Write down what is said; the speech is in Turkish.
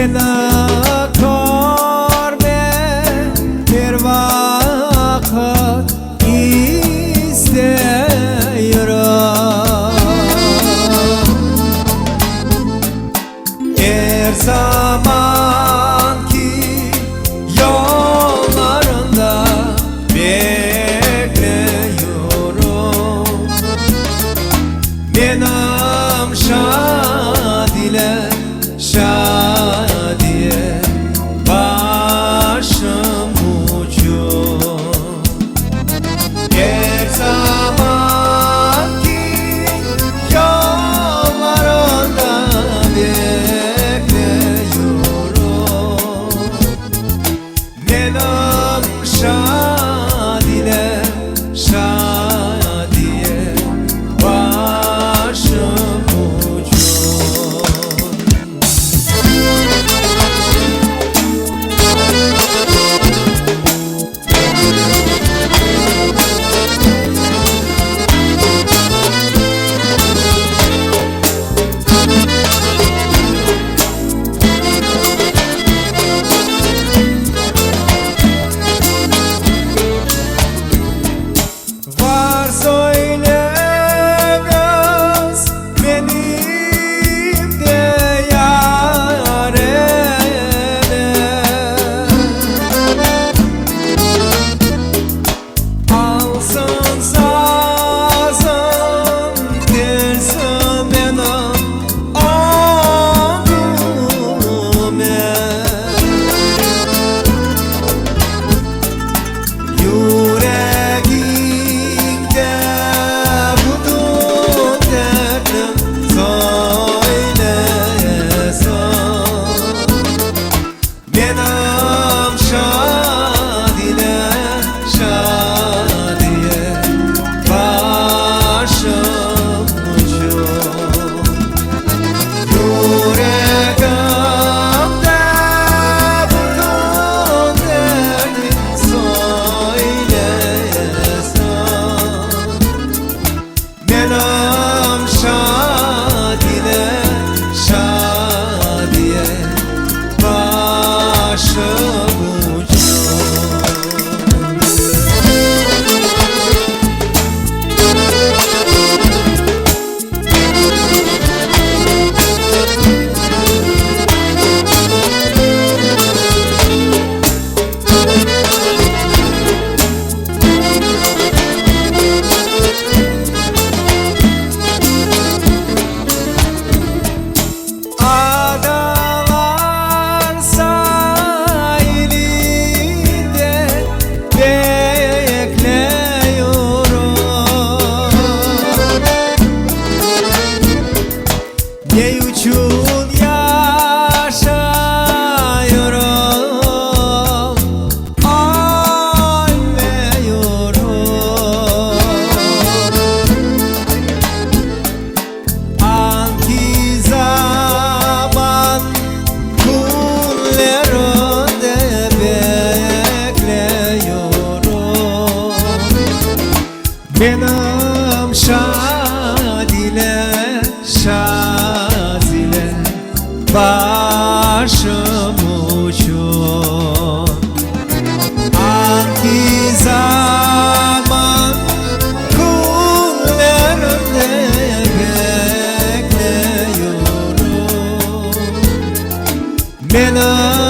Seni görme bir vakit istiyorum. Her zamanki yollarında bekliyorum. Benim şadile şadiye başım uçuyor. Her zamanki yollarında bekliyorum. Benim şadile şadiye başım uçuyor. Var söylemez benim de yarime. Alsın sazın dersin benim ağzıme. Yüreğimde bütün derdim söylesin. Benim şadile şadiye başım uçuyor. Yüreğimde bütün derdim söylesin. Benim şadile şadiye başım uçuyor. Adalar sahilinde bekliyorum. Ne için yaşıyorum anlıyorum. Hangi zaman kullarında bekliyorum. Benim şadile şadile başım uçuyor. Hangi zaman kullarında bekliyorum. Benim